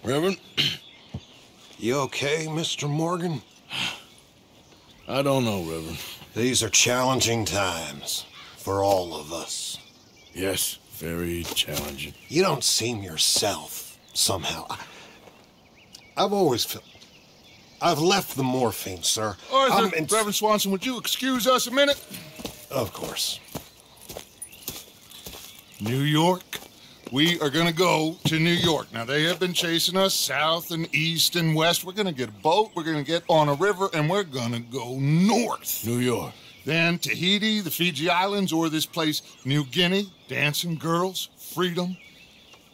Reverend? You okay, Mr. Morgan? I don't know, Reverend. These are challenging times for all of us. Yes, very challenging. You don't seem yourself, somehow. I've always felt... I've left the morphine, sir. Arthur, Reverend Swanson, would you excuse us a minute? Of course. New York. We are going to go to New York. Now, they have been chasing us south and east and west. We're going to get a boat, we're going to get on a river, and we're going to go north. New York. Then Tahiti, the Fiji Islands, or this place, New Guinea, dancing girls, freedom.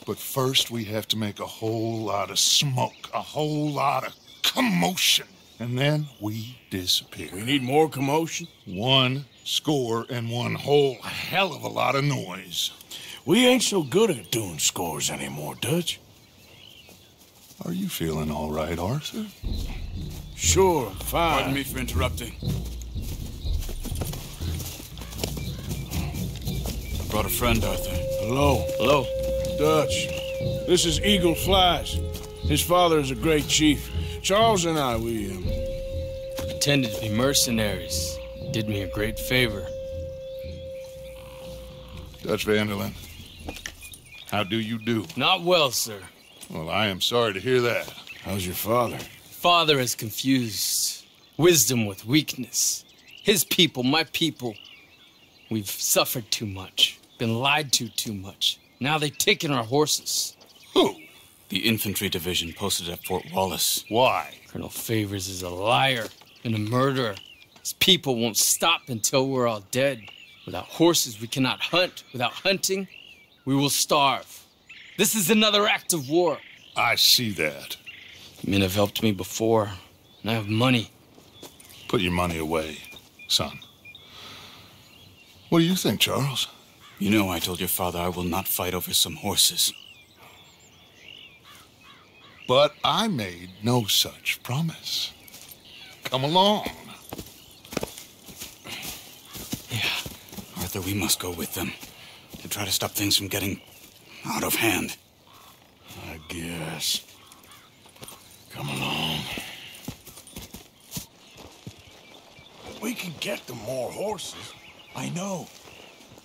But first, we have to make a whole lot of smoke, a whole lot of commotion. And then we disappear. We need more commotion? 1 score and 1 whole hell of a lot of noise. We ain't so good at doing scores anymore, Dutch. Are you feeling all right, Arthur? Sure, fine. Pardon me for interrupting. I brought a friend, Arthur. Hello. Hello. Dutch. This is Eagle Flies. His father is a great chief. Charles and I, we pretended to be mercenaries. Did me a great favor. Dutch Vanderlyn, how do you do? Not well, sir. Well, I am sorry to hear that. How's your father? Father has confused wisdom with weakness. His people, my people. We've suffered too much. Been lied to too much. Now they've taken our horses. Who? The infantry division posted at Fort Wallace. Why? Colonel Favors is a liar and a murderer. His people won't stop until we're all dead. Without horses, we cannot hunt. Without hunting, we will starve. This is another act of war. I see that. Men have helped me before, and I have money. Put your money away, son. What do you think, Charles? You know I told your father I will not fight over some horses. But I made no such promise. Come along. Yeah, Arthur, we must go with them to try to stop things from getting out of hand. I guess. Come along. We can get them more horses. I know.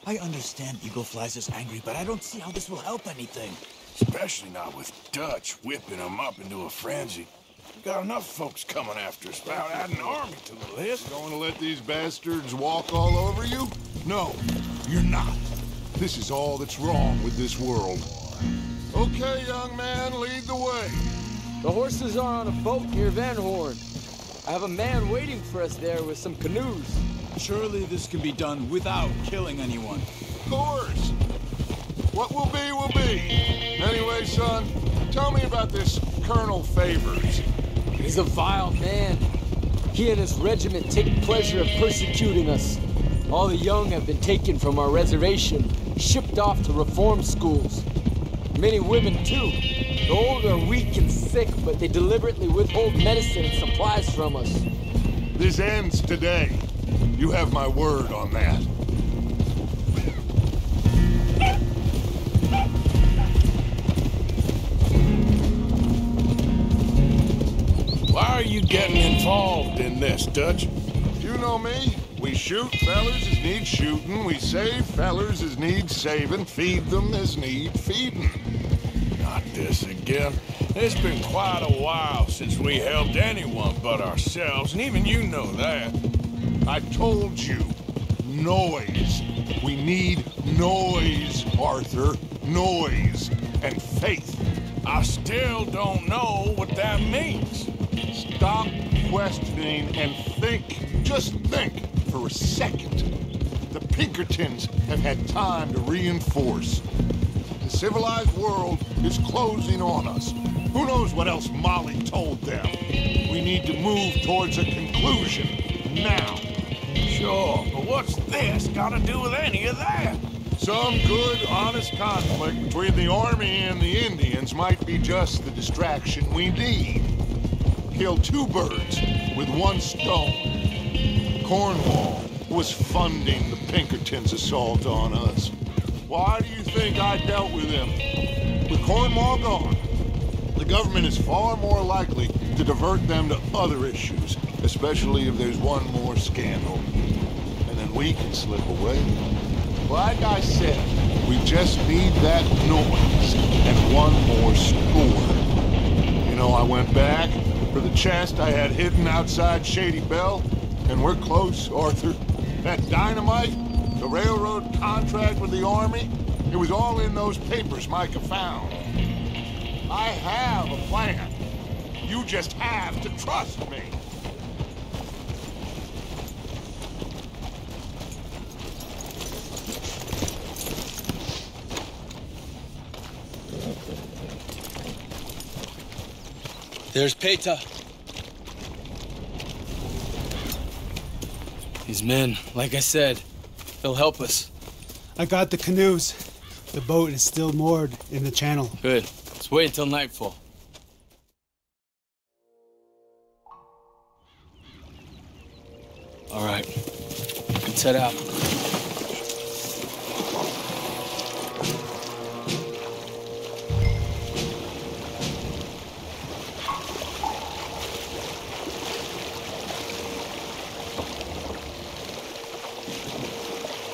I understand Eagle Flies is angry, but I don't see how this will help anything. Especially not with Dutch whipping them up into a frenzy. We got enough folks coming after us without adding an army to the list. Going to let these bastards walk all over you? No, you're not. This is all that's wrong with this world. Okay, young man, lead the way. The horses are on a boat near Van Horn. I have a man waiting for us there with some canoes. Surely this can be done without killing anyone. Of course. What will be, will be. Anyway, son, tell me about this Colonel Favors. He's a vile man. He and his regiment take pleasure in persecuting us. All the young have been taken from our reservation, shipped off to reform schools. Many women, too. The old are weak and sick, but they deliberately withhold medicine and supplies from us. This ends today. You have my word on that. Why are you getting involved in this, Dutch? You know me. We shoot fellers as need shooting. We save fellers as need saving. Feed them as need feeding. Not this again. It's been quite a while since we helped anyone but ourselves, and even you know that. I told you. Noise. We need noise, Arthur. Noise and faith. I still don't know what that means. Stop questioning and think. Just think for a second. The Pinkertons have had time to reinforce. The civilized world is closing on us. Who knows what else Molly told them? We need to move towards a conclusion now. Sure, but what's this got to do with any of that? Some good, honest conflict between the army and the Indians might be just the distraction we need. Kill two birds with one stone. Cornwall was funding the Pinkertons' assault on us. Why do you think I dealt with him? With Cornwall gone, the government is far more likely to divert them to other issues, especially if there's one more scandal. And then we can slip away. Like I said, we just need that noise and one more score. You know, I went back for the chest I had hidden outside Shady Belle, and we're close, Arthur. That dynamite, the railroad contract with the Army, it was all in those papers Micah found. I have a plan. You just have to trust me. There's Peta. These men, like I said, they'll help us. I got the canoes. The boat is still moored in the channel. Good. Let's wait until nightfall. All right. Let's head out.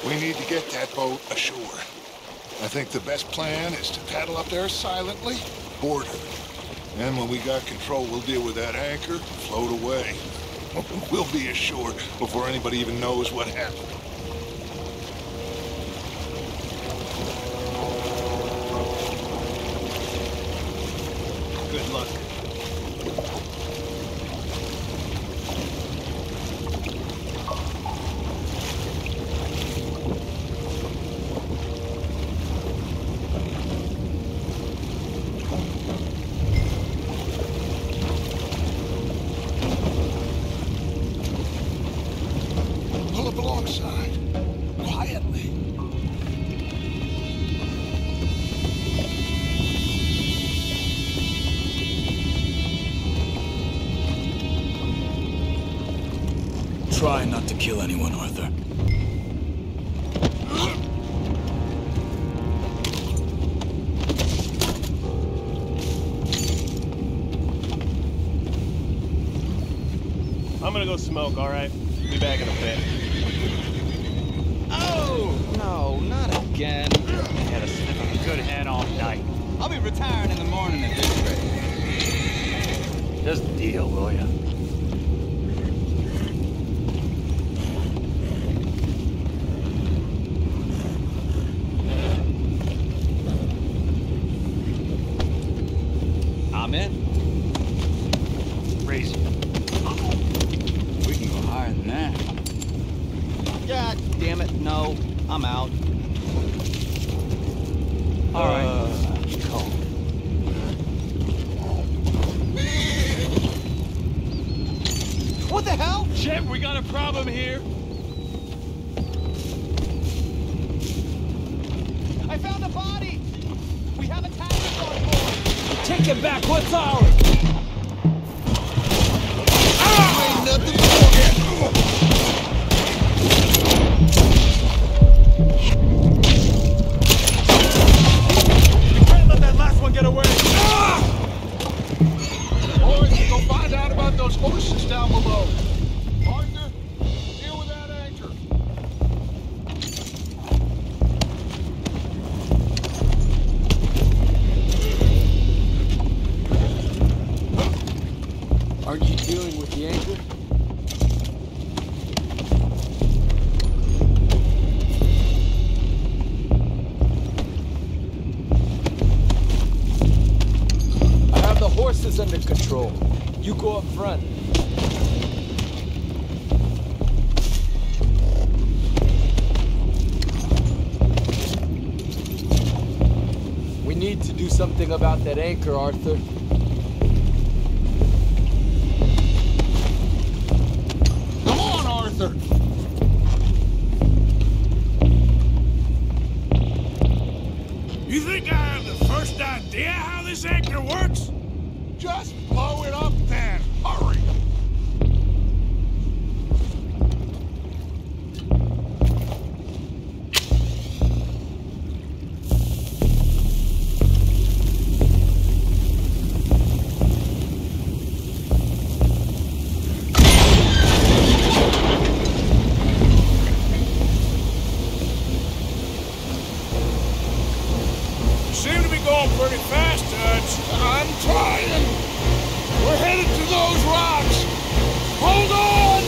We need to get that boat ashore. I think the best plan is to paddle up there silently, board her. And when we got control, we'll deal with that anchor, float away. We'll be ashore before anybody even knows what happened. Good luck. Pull up alongside, quietly. Try not to kill anyone, Arthur. I'm gonna go smoke, all right? Be back in a bit. Oh! No, not again. I had a sniff of a good head all night. I'll be retiring in the morning at this rate. Just deal, will ya? I'm in. Raise it. We can go higher than that. God damn it, no. I'm out. All right. Cool. What the hell? Shit, we got a problem here. I found a body! We have attackers on board! Take it back. What's ours? Ain't nothing for it. Can't let that last one get away. Boys, go find out about those horses down below. Arthur, deal with that anchor. Aren't you dealing with the anchor? I have the horses under control. You go up front. We need to do something about that anchor, Arthur. Come on, Arthur. You think I have the first idea how this anchor works? Just blow it up then. Hurry. pretty fast, Dutch. I'm trying. We're headed to those rocks. Hold on!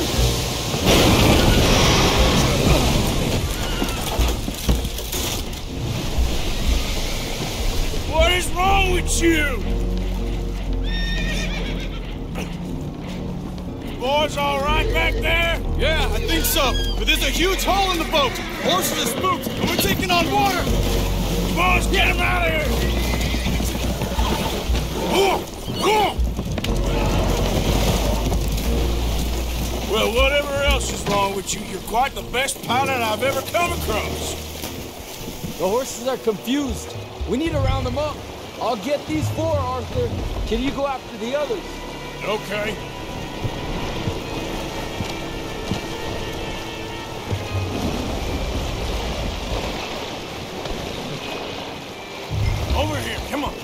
What is wrong with you? You boys all right back there? Yeah, I think so. But there's a huge hole in the boat. Horses are spooked, and we're taking on water. Boys, get him out of here! Well, whatever else is wrong with you, you're quite the best pilot I've ever come across. The horses are confused. We need to round them up. I'll get these 4, Arthur. Can you go after the others? Okay. Over here, come on.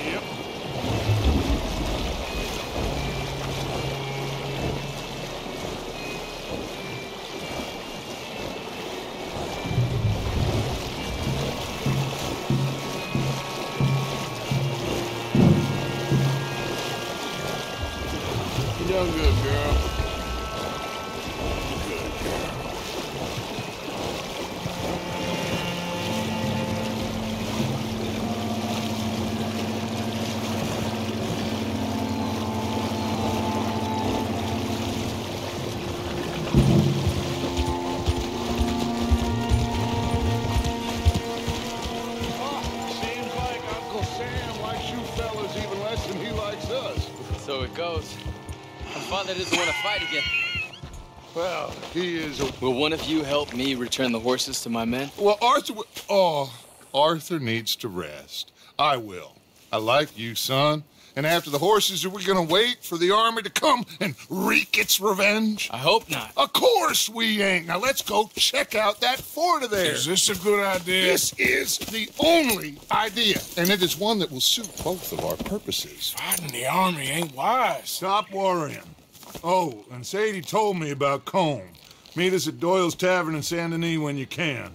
Yep. You done good, girl. Good girl. Seems like Uncle Sam likes you fellas even less than he likes us. So it goes. My father doesn't want to fight again. Well, he is a... Will one of you help me return the horses to my men? Well, Arthur... Oh, Arthur needs to rest. I will. I like you, son. And after the horses, are we gonna wait for the army to come and wreak its revenge? I hope not. Of course we ain't. Now let's go check out that fort of theirs. Is this a good idea? This is the only idea, and it is one that will suit both of our purposes. Fighting the army ain't wise. Stop worrying. Oh, and Sadie told me about Combe. Meet us at Doyle's Tavern in Saint Denis when you can.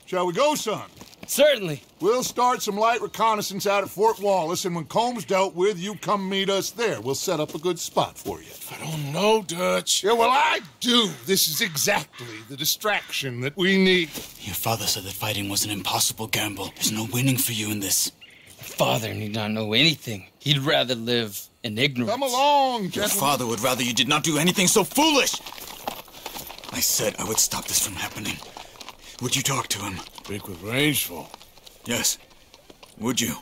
Shall we go, son? Certainly. We'll start some light reconnaissance out at Fort Wallace, and when Comb's dealt with, you come meet us there. We'll set up a good spot for you. I don't know, Dutch. Yeah, well, I do. This is exactly the distraction that we need. Your father said that fighting was an impossible gamble. There's no winning for you in this. Father need not know anything. He'd rather live in ignorance. Come along, Your gentlemen. father would rather you did not do anything so foolish. I said I would stop this from happening. Would you talk to him? Speak with Rangeful. Yes. Would you?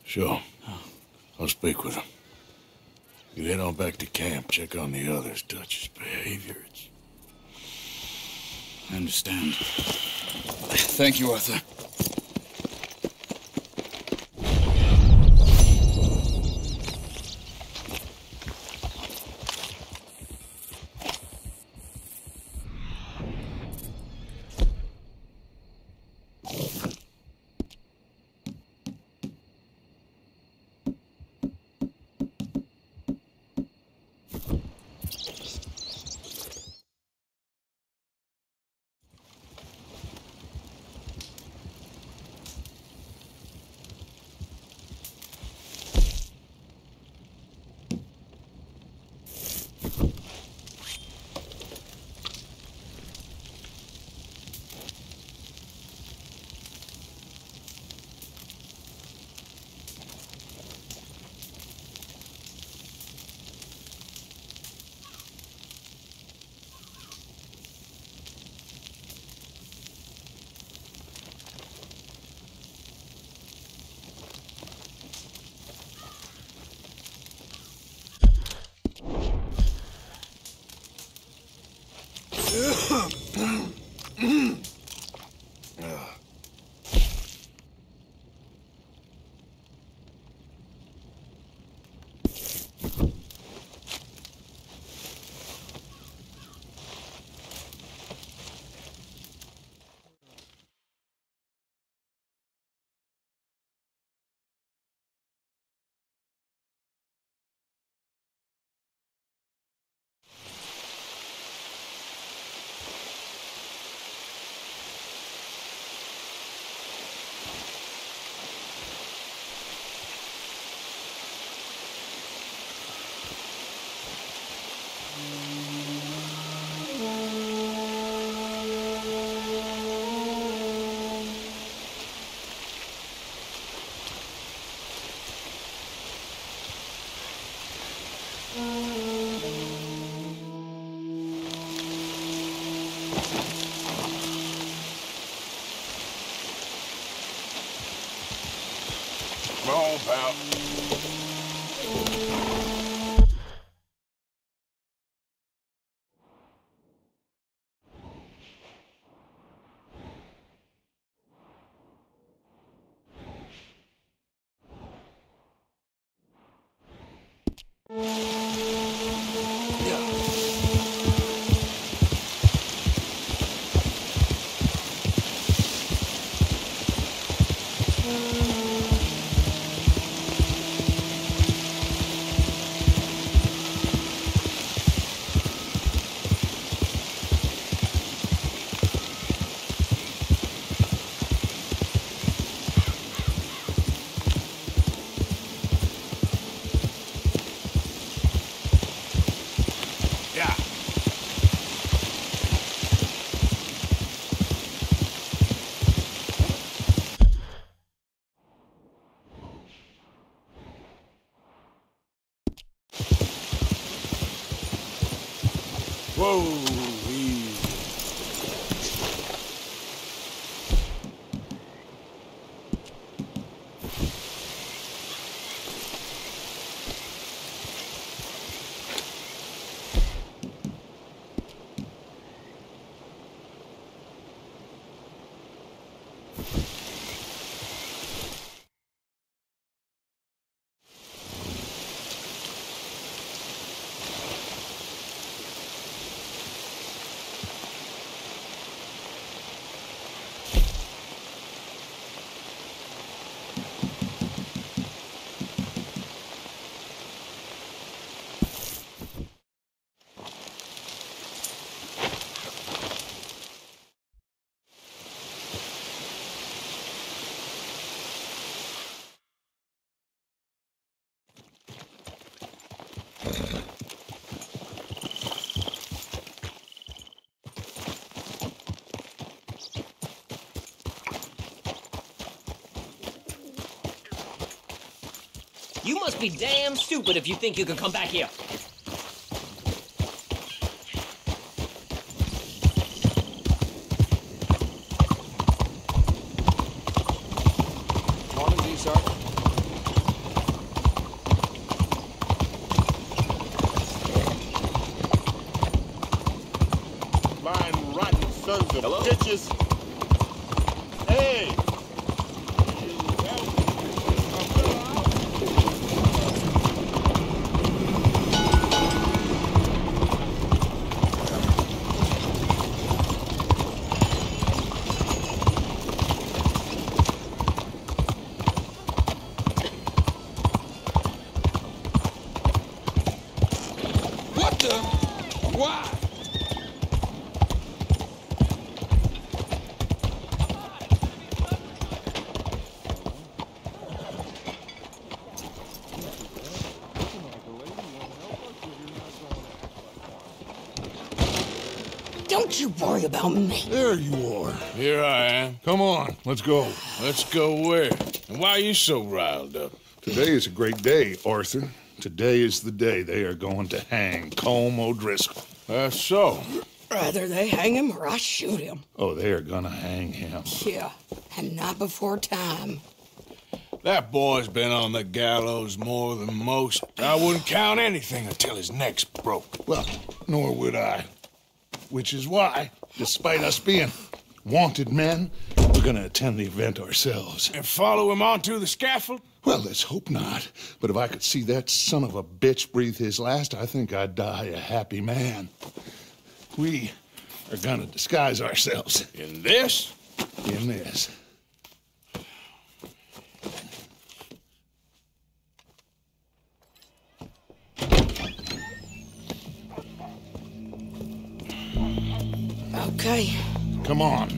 Sure. I'll speak with him. You head on back to camp, check on the others. Dutch's behavior, it's... I understand. Thank you, Arthur. Come on, pal. Whoa, easy. You must be damn stupid if you think you can come back here. Morning to you, Sergeant. Lying rotten sons of bitches. Hey! What the? Why? Don't you worry about me. There you are. Here I am. Come on, let's go. Let's go where? And why are you so riled up? Today is a great day, Arthur. Today is the day they are going to hang Colm O'Driscoll. That's so. Rather they hang him or I shoot him. Oh, they are gonna hang him. Yeah, and not before time. That boy's been on the gallows more than most. I wouldn't count anything until his neck's broke. Well, nor would I. Which is why, despite us being wanted men, we're gonna attend the event ourselves. And follow him onto the scaffold? Well, let's hope not. But if I could see that son of a bitch breathe his last, I think I'd die a happy man. We are gonna disguise ourselves. In this? In this. Okay. Come on.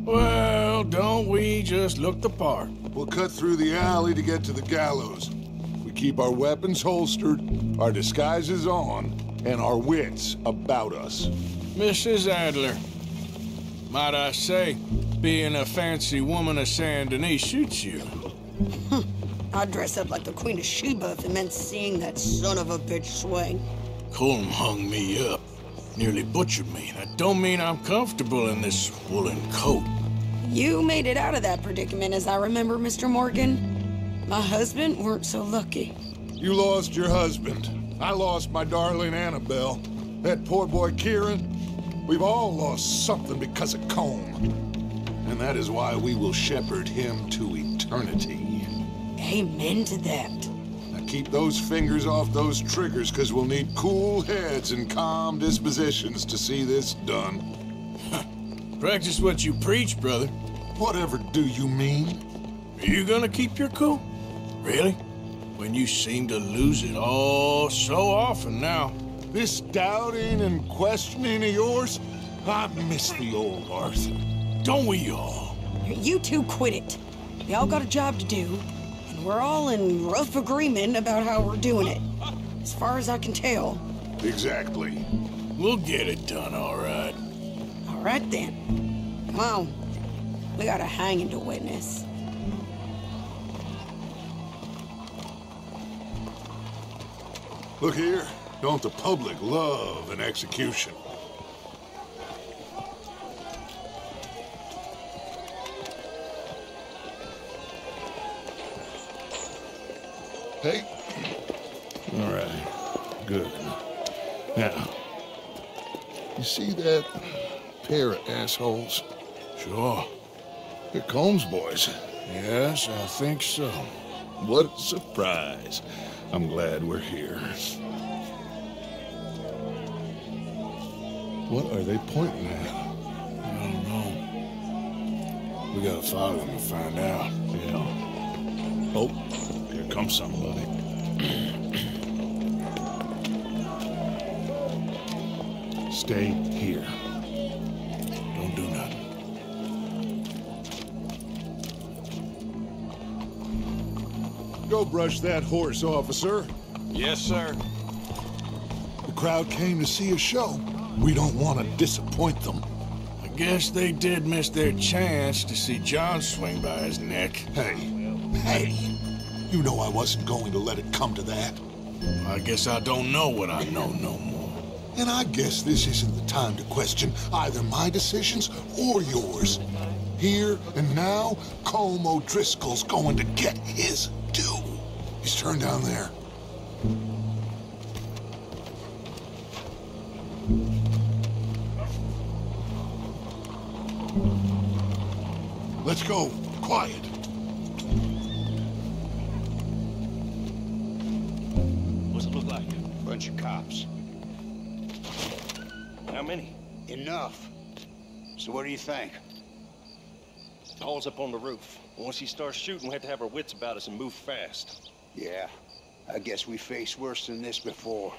Well, don't we just look the part? We'll cut through the alley to get to the gallows. We keep our weapons holstered, our disguises on, and our wits about us. Mrs. Adler, might I say, being a fancy woman of Saint Denis shoots you. I'd dress up like the Queen of Sheba if it meant seeing that son of a bitch swing. Colm hung me up, nearly butchered me. That don't mean I'm comfortable in this woolen coat. You made it out of that predicament, as I remember, Mr. Morgan. My husband weren't so lucky. You lost your husband. I lost my darling Annabelle. That poor boy Kieran. We've all lost something because of Combe. And that is why we will shepherd him to eternity. Amen to that. Now keep those fingers off those triggers, because we'll need cool heads and calm dispositions to see this done. Practice what you preach, brother. Whatever do you mean? Are you gonna keep your cool? Really? When you seem to lose it all so often now. This doubting and questioning of yours, I miss the old Arthur. Don't we all? You two quit it. We all got a job to do, and we're all in rough agreement about how we're doing it. As far as I can tell. Exactly. We'll get it done, all right. All right, then. Come on. We got a hanging to witness. Look here. Don't the public love an execution? Hey. All right. Good. Now, You see that pair of assholes? sure. They're Combs boys. Yes, I think so. What a surprise. I'm glad we're here. What are they pointing at? I don't know. We gotta follow them and find out. Yeah. Oh, here comes somebody. Stay here. Don't do nothing. Go brush that horse, officer. Yes, sir. The crowd came to see a show. We don't want to disappoint them. I guess they did miss their chance to see John swing by his neck. Hey, you know I wasn't going to let it come to that. I guess I don't know what I know no more. And I guess this isn't the time to question either my decisions or yours. Here and now, Colm O'Driscoll's going to get his due. He's turned down there. Let's go. Quiet. What's it look like? Bunch of cops. How many? Enough. So what do you think? The hole's up on the roof. Once he starts shooting, we have to have our wits about us and move fast. Yeah, I guess we faced worse than this before.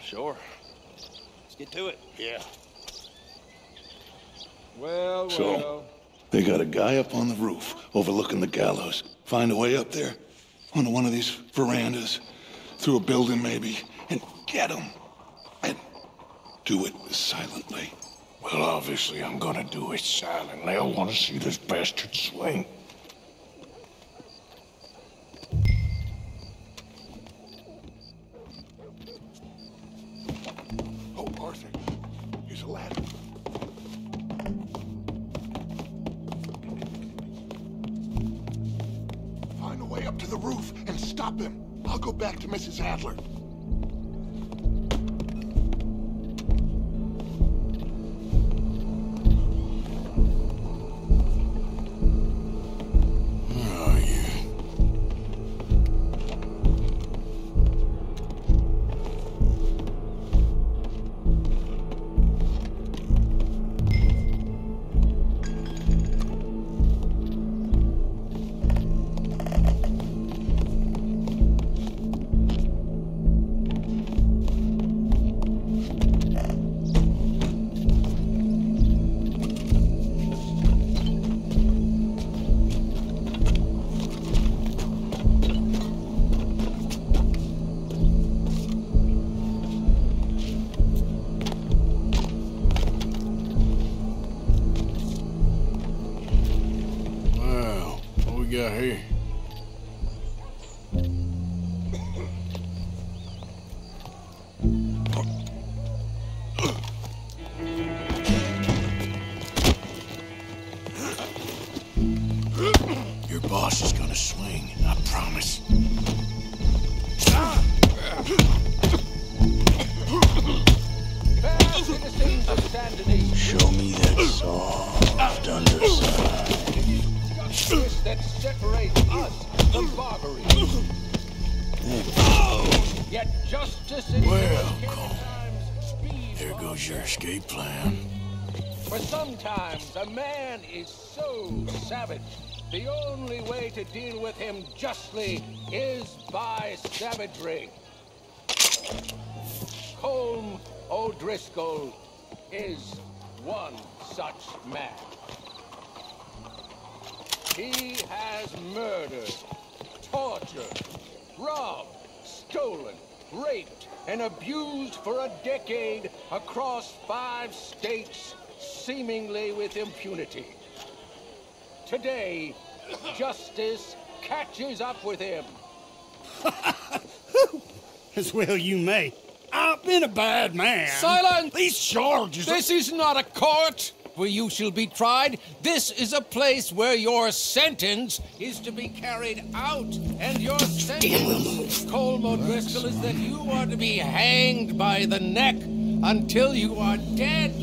Sure. Let's get to it. Yeah. Well, So, they got a guy up on the roof overlooking the gallows. Find a way up there, onto one of these verandas, through a building maybe, and get him. And do it silently. Well, obviously, I'm gonna do it silently. I want to see this bastard swing. Oh, Arthur, here's a ladder. Find a way up to the roof and stop him. I'll go back to Mrs. Adler. got here? This is gonna swing, I promise. Show me that soft underside. Justice that separates us from barbarism. Yet justice in Well, Cole, there goes your escape plan. For sometimes a man is so savage, the only way to deal with him justly is by savagery. Colm O'Driscoll is one such man. He has murdered, tortured, robbed, stolen, raped, and abused for a decade across 5 states, seemingly with impunity. Today, justice catches up with him. As well you may. I've been a bad man. Silence! These charges This is not a court where you shall be tried. This is a place where your sentence is to be carried out. And your sentence, Colm O'Driscoll, is that you are to be hanged by the neck until you are dead.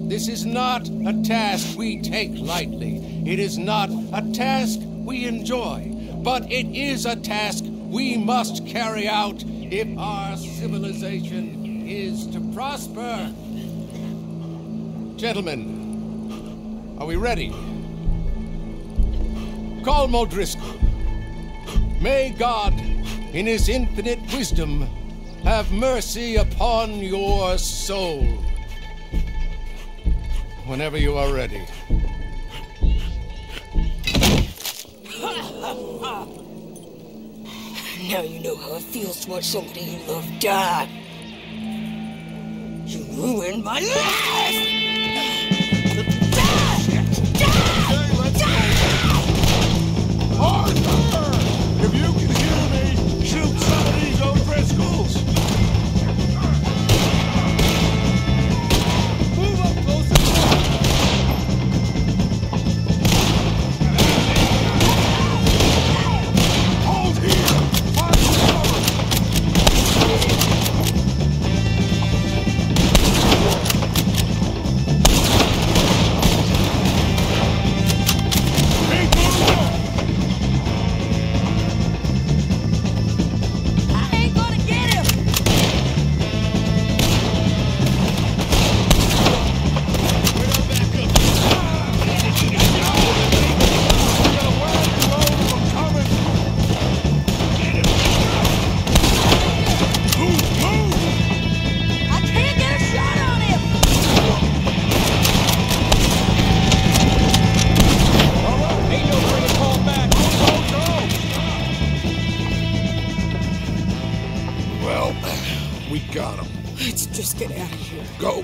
This is not a task we take lightly. It is not a task we enjoy. But it is a task we must carry out if our civilization is to prosper. Gentlemen, are we ready? Colm O'Driscoll, may God, in his infinite wisdom, have mercy upon your soul. Whenever you are ready. Now you know how it feels to watch somebody you love die. You ruined my life! Arthur! If you can hear me, shoot some of these O'Driscolls! Move up closer! Hold here! Find cover! We got him. Let's just get out of here. Go.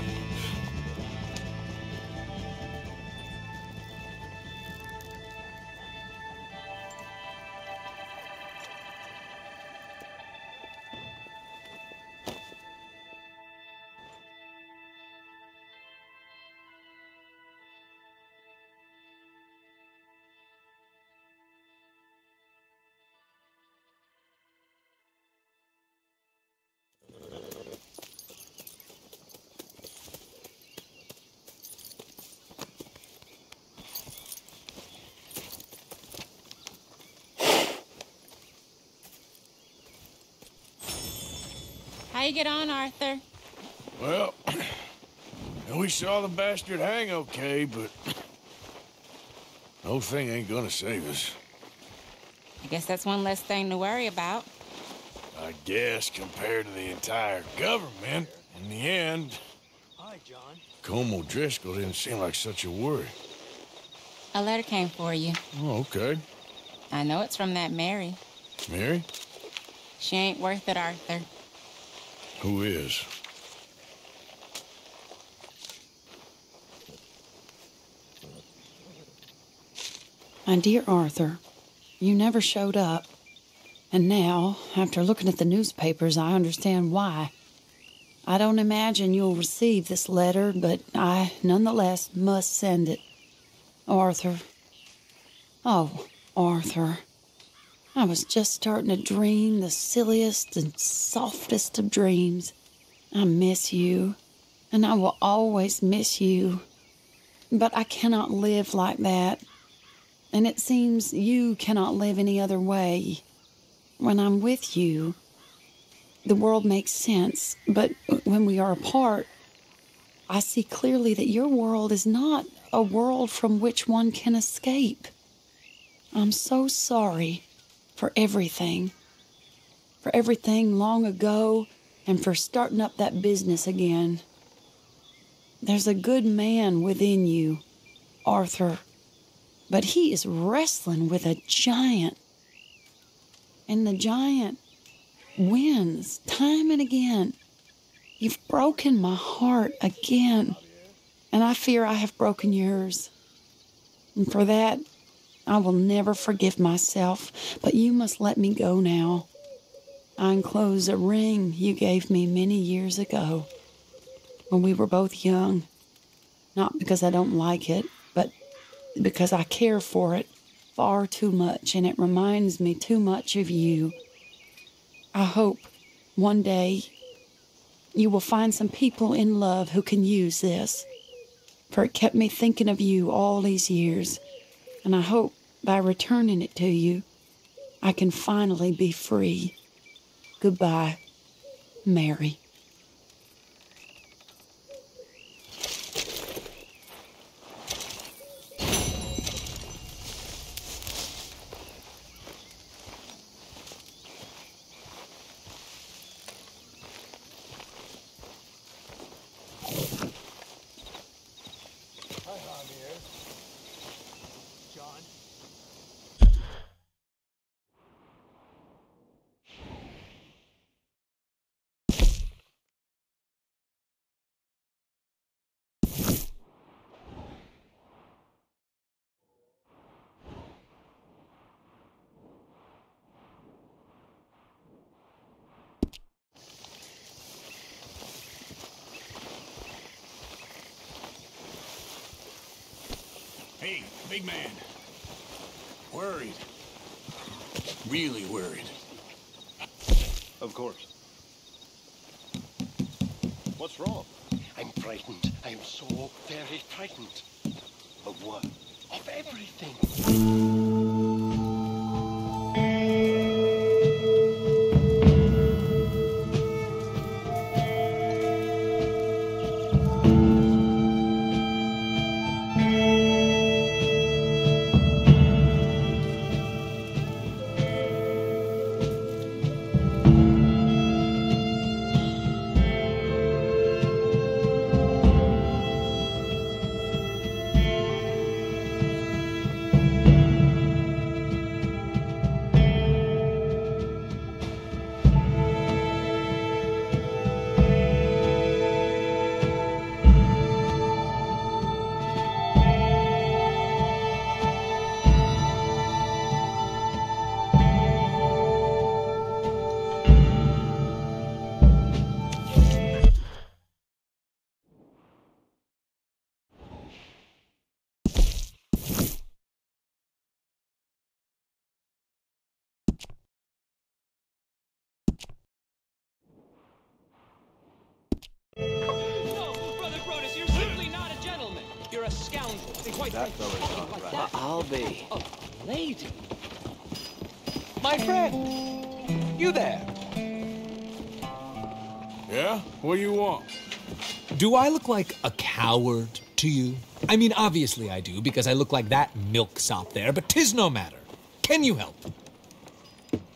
How you get on, Arthur? Well, we saw the bastard hang okay, but the whole thing ain't gonna save us. I guess that's one less thing to worry about. I guess compared to the entire government, in the end, Hi, John. Colm O'Driscoll didn't seem like such a worry. A letter came for you. Oh, okay. I know it's from that Mary. Mary? She ain't worth it, Arthur. Who is? My dear Arthur, you never showed up. And now, after looking at the newspapers, I understand why. I don't imagine you'll receive this letter, but I, nonetheless, must send it. Arthur. Oh, Arthur, I was just starting to dream the silliest and softest of dreams. I miss you, and I will always miss you. But I cannot live like that, and it seems you cannot live any other way. When I'm with you, the world makes sense, but when we are apart, I see clearly that your world is not a world from which one can escape. I'm so sorry for everything long ago, and for starting up that business again. There's a good man within you, Arthur, but he is wrestling with a giant. And the giant wins time and again. You've broken my heart again, and I fear I have broken yours. And for that, I will never forgive myself, but you must let me go now. I enclose a ring you gave me many years ago, when we were both young. Not because I don't like it, but because I care for it far too much, and it reminds me too much of you. I hope one day you will find some people in love who can use this, for it kept me thinking of you all these years, and I hope by returning it to you, I can finally be free. Goodbye, Mary. Hey, big man. Worried. Really worried. Of course. What's wrong? I'm frightened. I am so very frightened. Of what? Of everything. That fella's not right. I'll be. Oh, lady. My friend. You there. Yeah? What do you want? Do I look like a coward to you? I mean, obviously I do, because I look like that milksop there, but 'tis no matter. Can you help?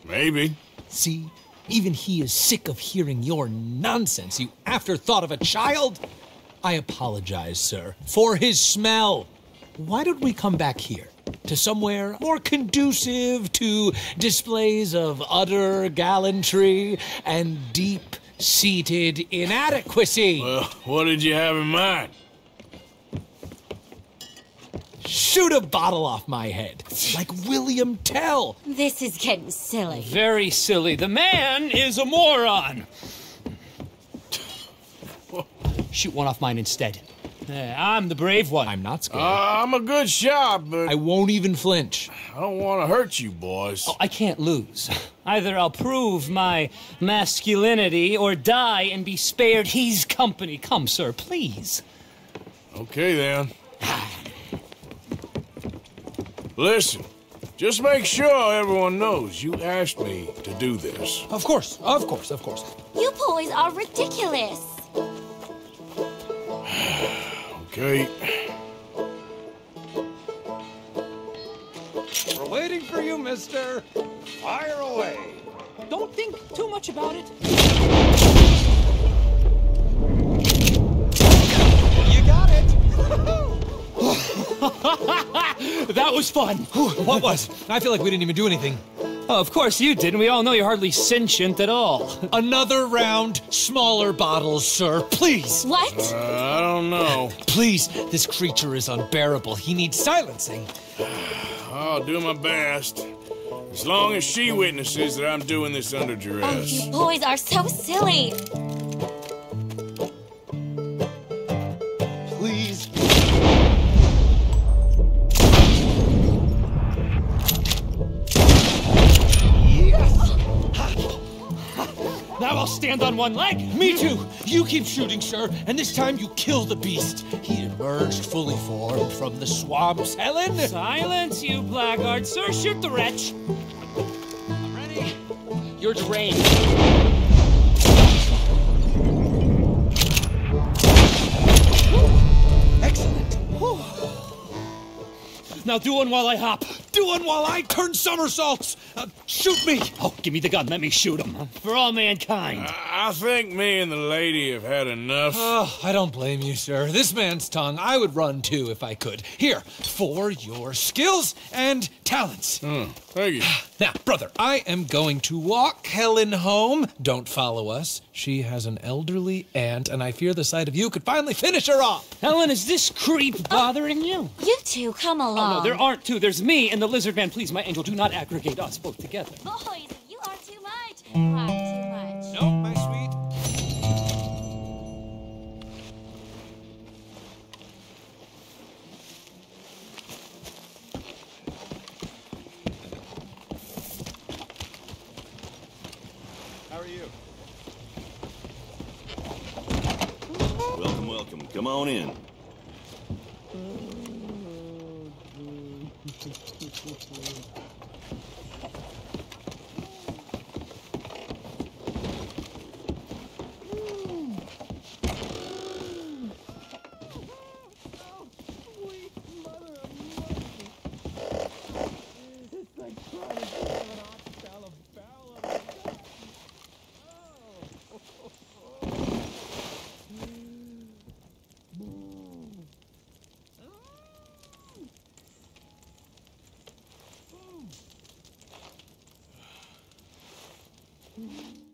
Maybe. See? Even he is sick of hearing your nonsense, you afterthought of a child. I apologize, sir, for his smell. Why don't we come back here? To somewhere more conducive to displays of utter gallantry and deep-seated inadequacy. Well, what did you have in mind? Shoot a bottle off my head, like William Tell. This is getting silly. Very silly. The man is a moron. Shoot one off mine instead. I'm the brave one. I'm not scared. I'm a good shot, but... I won't even flinch. I don't want to hurt you, boys. Oh, I can't lose. Either I'll prove my masculinity or die and be spared his company. Come, sir, please. Okay, then. Listen, just make sure everyone knows you asked me to do this. Of course, of course, of course. You boys are ridiculous. Okay. We're waiting for you, mister. Fire away. Don't think too much about it. You got it. That was fun. What was? I feel like we didn't even do anything. Oh, of course you didn't. We all know you're hardly sentient at all. Another round, smaller bottles, sir. Please. What? I don't know. Please, this creature is unbearable. He needs silencing. I'll do my best. As long as she witnesses that I'm doing this under Oh, duress. you boys are so silly. Please. Now I'll stand on one leg. Me too. You keep shooting, sir, and this time you kill the beast. He emerged fully formed from the swamps, Helen. Silence, you blackguard. Sir, shoot the wretch. I'm ready. You're deranged. Excellent. Now do one while I hop. Do one while I turn somersaults. Shoot me. Oh, give me the gun. Let me shoot him. For all mankind. I think me and the lady have had enough. Oh, I don't blame you, sir. This man's tongue, I would run too if I could. Here, for your skills and talents. Thank you. Now, brother, I am going to walk Helen home. Don't follow us. She has an elderly aunt, and I fear the sight of you could finally finish her off. Helen, is this creep bothering you? You two, come along. Oh, no, there aren't two. There's me and the lizard man. Please, my angel, do not aggregate us both together. Boys, you are too much. You are too much. No, my sweet. How are you? Welcome, welcome. Come on in. Mm-hmm.